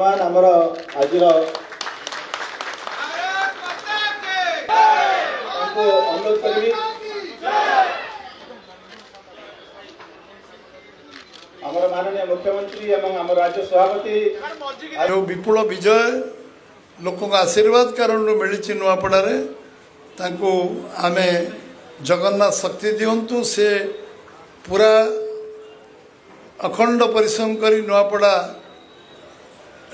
आमर आज अनुरोध करी आमर माननीय मुख्यमंत्री एवं आम राज्य सभापति जो विपुल विजय लोक आशीर्वाद कारण मिली नुआपड़े आमे जगन्नाथ शक्ति दिंतु से पूरा अखंड परिश्रम कर नुआपड़ा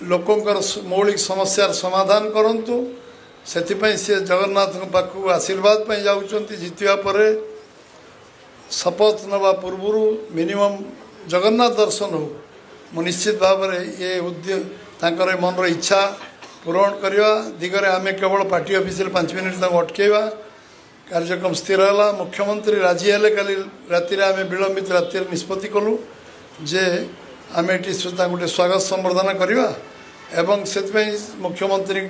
लोकंकर मौलिक समस्यार समाधान करंतु सेथिपई से जगन्नाथ पाखु आशीर्वाद पे जाउचंती जितिया परे शपथ नवा पूर्व मिनिमम जगन्नाथ दर्शन हो मु निश्चित भाव में ये उद्यम तांकर मनर इच्छा पूरण करवा दिगरे आमे केवल पार्टी ऑफिस 5 मिनिट अटकेवा कार्यक्रम स्थिर है। मुख्यमंत्री राजी हेले काली राति आमे विलंबित राति निष्पत्ति कलु जे आमे एटी गोटे स्वागत संवर्धना करवा एवं से मुख्यमंत्री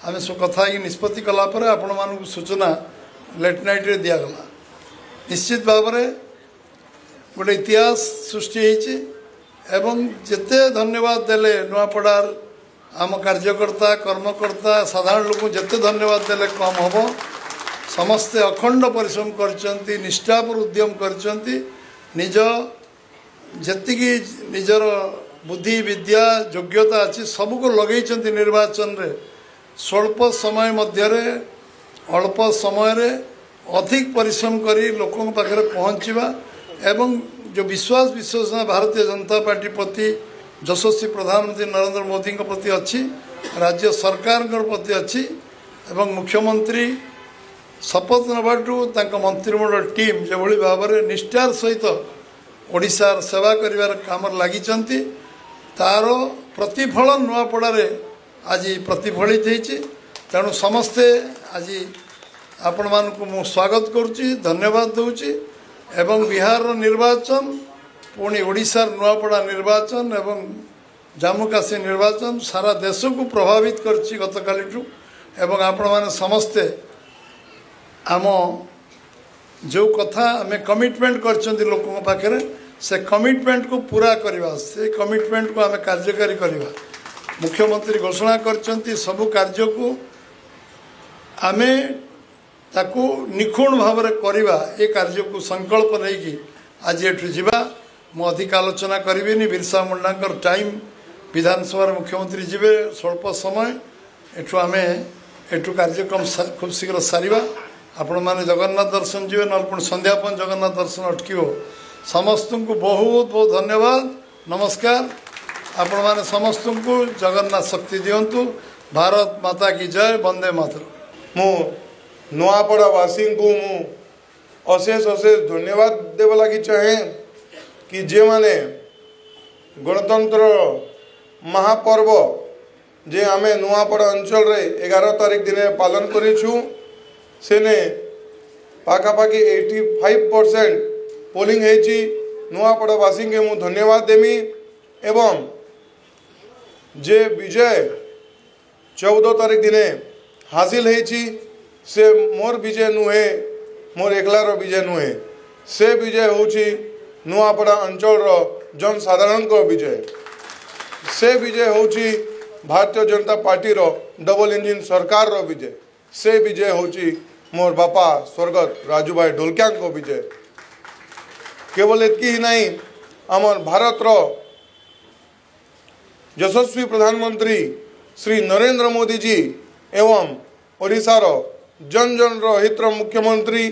आमे सब कथा निष्पत्ति कलापर आपण मानक सूचना लेट नाइट रे दिगला। निश्चित भाव में गोटे इतिहास सृष्टि एवं जिते धन्यवाद देले नुआपड़ार आम कार्यकर्ता कर्मकर्ता साधारण लोक जिते धन्यवाद देले कम हम समस्ते अखंड परिश्रम करचंती निष्ठापुर उद्यम करचंती निज जेतिकी निजर बुद्धि विद्या योग्यता अच्छी सबको लगेइचंती निर्वाचन रे स्वल्प समय मध्य अल्प समय रे अधिक परिश्रम करी लोकों पाखे पहुँचवा एवं जो विश्वास विश्वासना भारतीय जनता पार्टी प्रति यशस्वी प्रधानमंत्री नरेंद्र मोदी प्रति अच्छी राज्य सरकार प्रति अच्छी एवं मुख्यमंत्री शपथ नबाटू मंत्रिमंडल टीम जो भाव में निष्ठार सहित ओडिशार सेवा करिवार काम लगी तार प्रतिफलन नुआपड़े आज प्रतिफलित होती तेणु समस्ते आज आपण मानक मु स्वागत करुच्ची धन्यवाद दूची एवं बिहार निर्वाचन पुणी ओडिशार नुआपड़ा निर्वाचन एवं जम्मू काश्मीर निर्वाचन सारा देश को प्रभावित करछि गतकालिठू एवं आपण माने समस्ते आम जो कथा आम कमिटमेंट करछंती लोकों पाखे से कमिटमेंट को पूरा करवा से कमिटमेंट को आम कार्यकारी करवा मुख्यमंत्री घोषणा करछंती सबु कार्य को आमे ताकू निखुण भाव में करवा ये कार्य को संकल्प नहीं कि आज एठू जीवा मु अधिक आलोचना करी बिरसा मुंडा टाइम विधानसभा मुख्यमंत्री जीवे स्वल्प समय एठू आमे एठू कार्यक्रम खूब शीघ्र सारिबा आपण माने जगन्नाथ दर्शन जीवे न पुणी संध्यापन जगन्नाथ दर्शन अटकिबो समस्त को बहुत बहुत धन्यवाद नमस्कार आपण माने समस्त को जगन्नाथ शक्ति दिंतु भारत माता की जय वंदे मातरम। मु नुआपड़ावासी को मु अशेष अशेष धन्यवाद देव लगी चाहे कि जे माने गणतंत्र महापर्व जे आमे नुआपड़ा अंचल रे 11 तारीख दिन पालन करिछु सेने पाखापाखि 85% पोलिंग हेची नुआपड़ावासी के मु धन्यवाद देमी एवं जे विजय 14 तारीख दिन हासिल हेची से मोर विजय नुहे मोर एकलार विजय नुहे से विजय होची नुआपड़ा अंचल जनसाधारण को विजय से विजय होची भारतीय जनता पार्टी रो डबल इंजिन सरकार रो विजय से विजय होची मोर बापा स्वर्गत राजू भाई ढोलकिया को विजय केवल इतकी ही नहीं आमर भारत रो यशस्वी प्रधानमंत्री श्री नरेंद्र मोदी जी एवं ओडिशा रो जन जन रो हित रो मुख्यमंत्री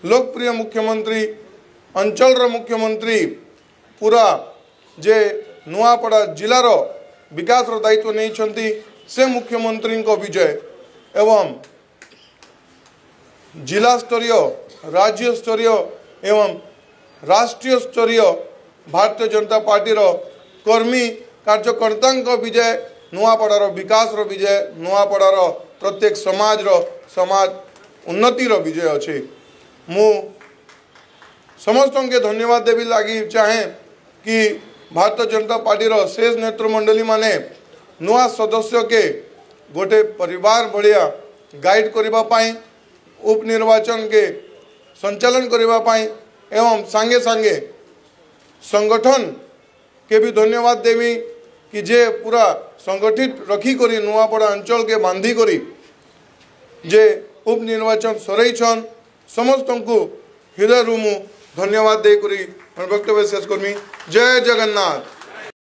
लोकप्रिय मुख्यमंत्री अंचल रो मुख्यमंत्री पूरा जे नुआपड़ा जिलार विकास रो दायित्व नहीं छंती से मुख्यमंत्री को विजय एवं जिला स्तरीय राज्य स्तरीय एवं राष्ट्रीय स्तरीय भारतीय जनता पार्टी रो कर्मी कार्यकर्ता विजय नुआपड़ार विकास रो विजय नुआपड़ार प्रत्येक समाज उन्नति रो विजय अच्छे मु समस्त के धन्यवाद देवी लगी चाहे कि भारतीय जनता पार्टी रो शेष नेतृमंडली माने नुआ सदस्य के गोटे परिवार भाया गाइड करबा पाई उपनिर्वाचन के संचालन करबा पाई एवं सांगे सांगे संगठन के भी धन्यवाद देवी कि जे पूरा संगठित रखी करी नुआपड़ा अंचल के बांधी करी जे उपनिर्वाचन सरईछन समस्त को हृदय मु धन्यवाद दे करी वक्तव्य शेष करमी। जय जगन्नाथ।